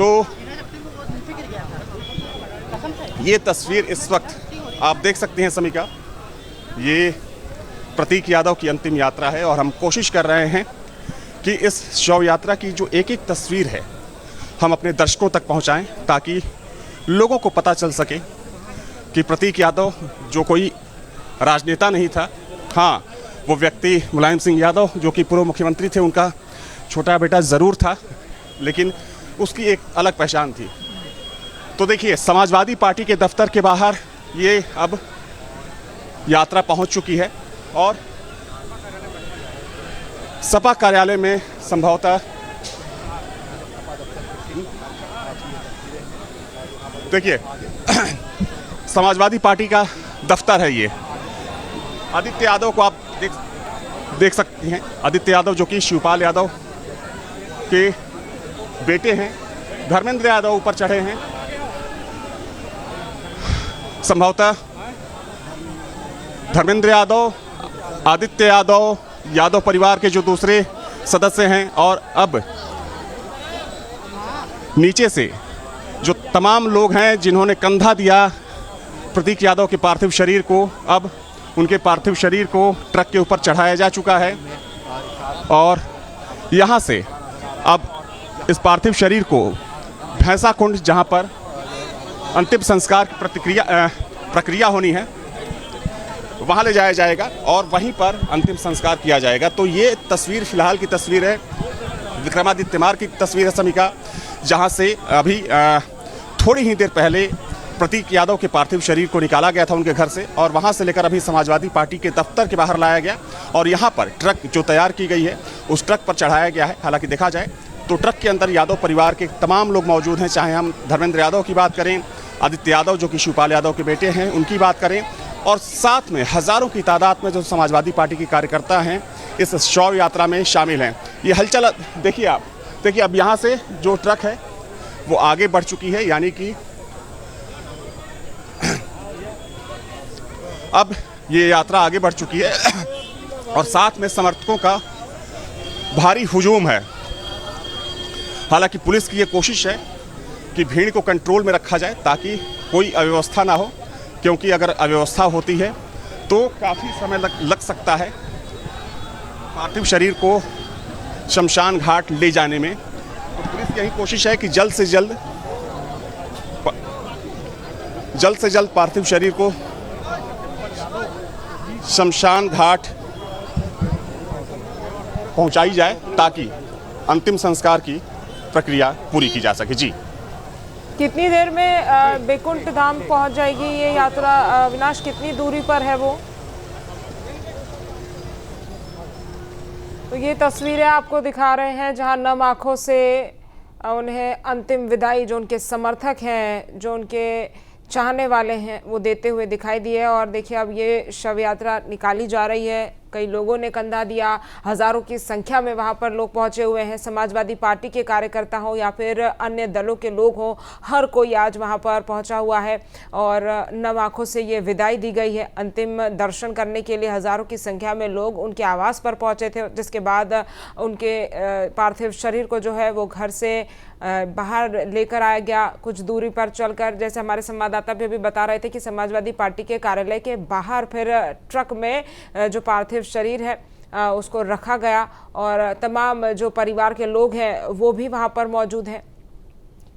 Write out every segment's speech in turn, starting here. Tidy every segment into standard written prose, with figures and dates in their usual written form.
तो ये तस्वीर इस वक्त आप देख सकते हैं समीका, ये प्रतीक यादव की अंतिम यात्रा है और हम कोशिश कर रहे हैं कि इस शव यात्रा की जो एक एक तस्वीर है हम अपने दर्शकों तक पहुंचाएं, ताकि लोगों को पता चल सके कि प्रतीक यादव जो कोई राजनेता नहीं था, हाँ वो व्यक्ति मुलायम सिंह यादव जो कि पूर्व मुख्यमंत्री थे, उनका छोटा बेटा ज़रूर था, लेकिन उसकी एक अलग पहचान थी। तो देखिए, समाजवादी पार्टी के दफ्तर के बाहर ये अब यात्रा पहुंच चुकी है और सपा कार्यालय में संभवतः देखिए समाजवादी पार्टी का दफ्तर है। ये आदित्य यादव को आप देख सकते हैं। आदित्य यादव जो कि शिवपाल यादव के बेटे हैं, धर्मेंद्र यादव ऊपर चढ़े हैं। संभवतः धर्मेंद्र यादव, आदित्य यादव, यादव परिवार के जो दूसरे सदस्य हैं, और अब नीचे से जो तमाम लोग हैं जिन्होंने कंधा दिया प्रतीक यादव के पार्थिव शरीर को, अब उनके पार्थिव शरीर को ट्रक के ऊपर चढ़ाया जा चुका है और यहाँ से अब इस पार्थिव शरीर को भैंसा कुंड, जहाँ पर अंतिम संस्कार की प्रक्रिया होनी है, वहाँ ले जाया जाएगा और वहीं पर अंतिम संस्कार किया जाएगा। तो ये तस्वीर फिलहाल की तस्वीर है, विक्रमादित्य मार्ग की तस्वीर है समीका, जहाँ से अभी थोड़ी ही देर पहले प्रतीक यादव के पार्थिव शरीर को निकाला गया था उनके घर से और वहाँ से लेकर अभी समाजवादी पार्टी के दफ्तर के बाहर लाया गया और यहाँ पर ट्रक जो तैयार की गई है उस ट्रक पर चढ़ाया गया है। हालांकि देखा जाए तो ट्रक के अंदर यादव परिवार के तमाम लोग मौजूद हैं, चाहे हम धर्मेंद्र यादव की बात करें, आदित्य यादव जो कि शिवपाल यादव के बेटे हैं उनकी बात करें, और साथ में हज़ारों की तादाद में जो समाजवादी पार्टी के कार्यकर्ता हैं इस शव यात्रा में शामिल हैं। ये हलचल देखिए आप, देखिए अब यहाँ से जो ट्रक है वो आगे बढ़ चुकी है, यानी कि अब ये यात्रा आगे बढ़ चुकी है और साथ में समर्थकों का भारी हुजूम है। हालांकि पुलिस की ये कोशिश है कि भीड़ को कंट्रोल में रखा जाए ताकि कोई अव्यवस्था ना हो, क्योंकि अगर अव्यवस्था होती है तो काफ़ी समय लग सकता है पार्थिव शरीर को शमशान घाट ले जाने में। तो पुलिस की यही कोशिश है कि जल्द से जल्द पार्थिव शरीर को शमशान घाट पहुंचाई जाए ताकि अंतिम संस्कार की प्रक्रिया पूरी की जा सके। जी, कितनी देर में बैकुंठ धाम पहुंच जाएगी ये यात्रा? अविनाश, कितनी दूरी पर है वो? तो ये तस्वीरें आपको दिखा रहे हैं जहां नम आंखों से उन्हें अंतिम विदाई जो उनके समर्थक हैं, जो उनके चाहने वाले हैं, वो देते हुए दिखाई दिए। और देखिए अब ये शव यात्रा निकाली जा रही है। कई लोगों ने कंधा दिया, हज़ारों की संख्या में वहाँ पर लोग पहुँचे हुए हैं। समाजवादी पार्टी के कार्यकर्ता हो या फिर अन्य दलों के लोग हो, हर कोई आज वहाँ पर पहुँचा हुआ है और नम आँखों से ये विदाई दी गई है। अंतिम दर्शन करने के लिए हज़ारों की संख्या में लोग उनके आवास पर पहुँचे थे, जिसके बाद उनके पार्थिव शरीर को जो है वो घर से बाहर लेकर आया गया कुछ दूरी पर चलकर। जैसे हमारे संवाददाता भी अभी बता रहे थे कि समाजवादी पार्टी के कार्यालय के बाहर फिर ट्रक में जो पार्थिव शरीर है उसको रखा गया और तमाम जो परिवार के लोग हैं वो भी वहां पर मौजूद हैं।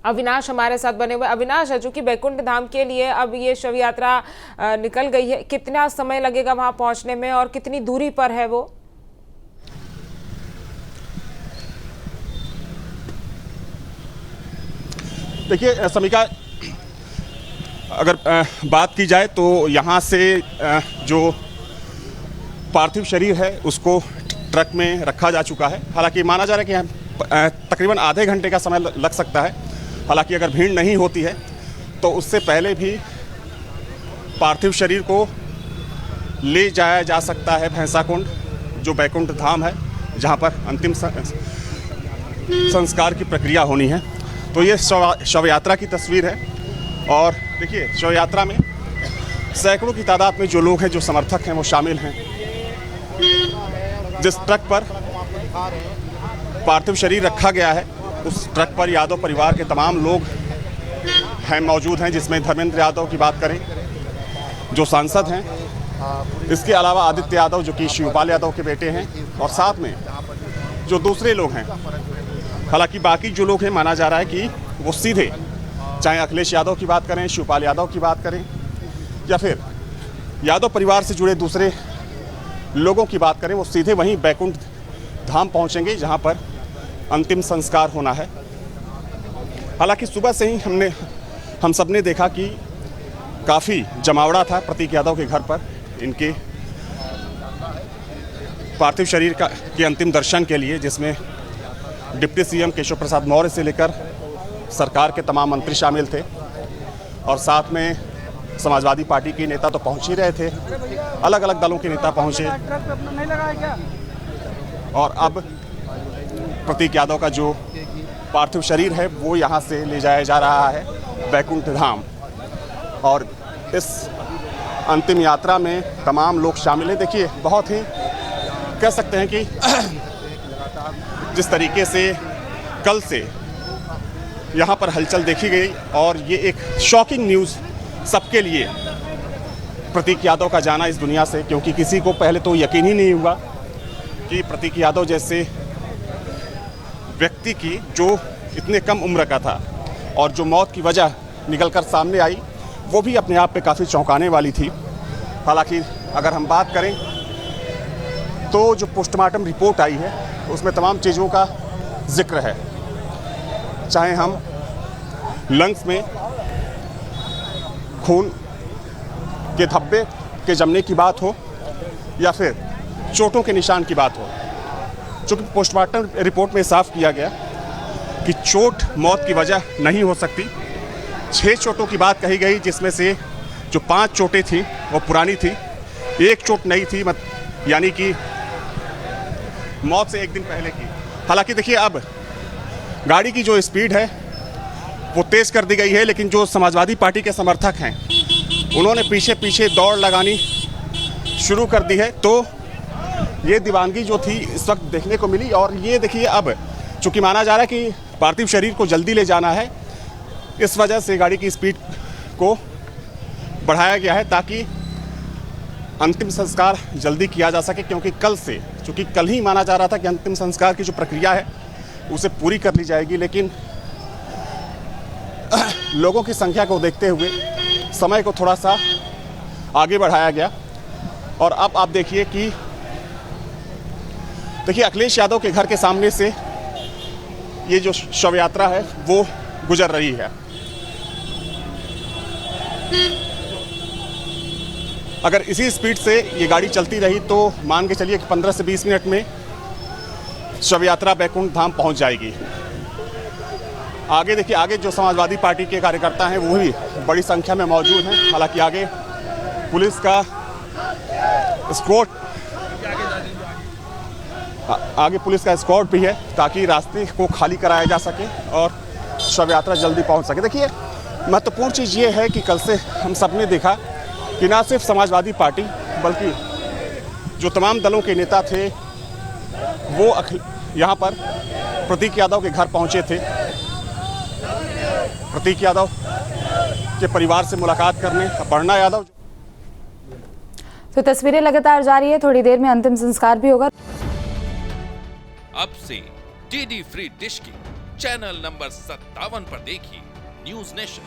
अविनाश हमारे साथ बने हुए। अविनाश, चूंकि बैकुंठ धाम के लिए अब ये शव यात्रा निकल गई है, कितना समय लगेगा वहां पहुंचने में और कितनी दूरी पर है वो? देखिए समीका, अगर बात की जाए तो यहाँ से जो पार्थिव शरीर है उसको ट्रक में रखा जा चुका है। हालांकि माना जा रहा है कि तकरीबन आधे घंटे का समय लग सकता है। हालांकि अगर भीड़ नहीं होती है तो उससे पहले भी पार्थिव शरीर को ले जाया जा सकता है भैंसा कुंड, जो बैकुंठ धाम है, जहाँ पर अंतिम संस्कार की प्रक्रिया होनी है। तो ये शव यात्रा की तस्वीर है और देखिए शव यात्रा में सैकड़ों की तादाद में जो लोग हैं, जो समर्थक हैं, वो शामिल हैं। जिस ट्रक पर पार्थिव शरीर रखा गया है उस ट्रक पर यादव परिवार के तमाम लोग हैं मौजूद हैं, जिसमें धर्मेंद्र यादव की बात करें जो सांसद हैं, इसके अलावा आदित्य यादव जो कि शिवपाल यादव के बेटे हैं, और साथ में जो दूसरे लोग हैं। हालांकि बाकी जो लोग हैं माना जा रहा है कि वो सीधे, चाहे अखिलेश यादव की बात करें, शिवपाल यादव की बात करें, या फिर यादव परिवार से जुड़े दूसरे लोगों की बात करें, वो सीधे वहीं बैकुंठ धाम पहुंचेंगे जहां पर अंतिम संस्कार होना है। हालांकि सुबह से ही हम सब ने देखा कि काफ़ी जमावड़ा था प्रतीक यादव के घर पर इनके पार्थिव शरीर के अंतिम दर्शन के लिए, जिसमें डिप्टी सीएम केशव प्रसाद मौर्य से लेकर सरकार के तमाम मंत्री शामिल थे, और साथ में समाजवादी पार्टी के नेता तो पहुंच ही रहे थे, अलग अलग दलों के नेता पहुंचे, और अब प्रतीक यादव का जो पार्थिव शरीर है वो यहाँ से ले जाया जा रहा है बैकुंठ धाम, और इस अंतिम यात्रा में तमाम लोग शामिल हैं। देखिए, बहुत ही कह सकते हैं कि जिस तरीके से कल से यहाँ पर हलचल देखी गई, और ये एक शॉकिंग न्यूज़ सबके लिए, प्रतीक यादव का जाना इस दुनिया से, क्योंकि किसी को पहले तो यकीन ही नहीं हुआ कि प्रतीक यादव जैसे व्यक्ति की जो इतने कम उम्र का था और जो मौत की वजह निकलकर सामने आई, वो भी अपने आप पे काफ़ी चौंकाने वाली थी। हालांकि अगर हम बात करें तो जो पोस्टमार्टम रिपोर्ट आई है उसमें तमाम चीज़ों का जिक्र है, चाहे हम लंग्स में खून के धब्बे के जमने की बात हो या फिर चोटों के निशान की बात हो। चूँकि पोस्टमार्टम रिपोर्ट में साफ किया गया कि चोट मौत की वजह नहीं हो सकती। 6 चोटों की बात कही गई, जिसमें से जो 5 चोटें थी वो पुरानी थी, 1 चोट नई थी, यानी कि मौत से 1 दिन पहले की। हालांकि देखिए, अब गाड़ी की जो स्पीड है वो तेज़ कर दी गई है, लेकिन जो समाजवादी पार्टी के समर्थक हैं उन्होंने पीछे पीछे दौड़ लगानी शुरू कर दी है। तो ये दीवानगी जो थी इस वक्त देखने को मिली, और ये देखिए, अब चूँकि माना जा रहा है कि पार्थिव शरीर को जल्दी ले जाना है, इस वजह से गाड़ी की स्पीड को बढ़ाया गया है ताकि अंतिम संस्कार जल्दी किया जा सके। क्योंकि कल से, चूँकि कल ही माना जा रहा था कि अंतिम संस्कार की जो प्रक्रिया है उसे पूरी कर ली जाएगी, लेकिन लोगों की संख्या को देखते हुए समय को थोड़ा सा आगे बढ़ाया गया। और अब आप देखिए कि अखिलेश यादव के घर के सामने से ये जो शव यात्रा है वो गुजर रही है। अगर इसी स्पीड से ये गाड़ी चलती रही तो मान के चलिए कि 15 से 20 मिनट में शव यात्रा बैकुंठ धाम पहुंच जाएगी। आगे देखिए, आगे जो समाजवादी पार्टी के कार्यकर्ता हैं वो भी बड़ी संख्या में मौजूद हैं। हालांकि आगे पुलिस का एस्कॉर्ट भी है ताकि रास्ते को खाली कराया जा सके और शव यात्रा जल्दी पहुंच सके। देखिए, महत्वपूर्ण चीज़ ये है कि कल से हम सब ने देखा कि ना सिर्फ समाजवादी पार्टी बल्कि जो तमाम दलों के नेता थे वो यहाँ पर प्रतीक यादव के घर पहुँचे थे, प्रतीक यादव के परिवार से मुलाकात करने। अपर्णा यादव, तो तस्वीरें लगातार जारी है, थोड़ी देर में अंतिम संस्कार भी होगा। अब से डीडी फ्री डिश की चैनल नंबर 57 पर देखिए न्यूज नेशन।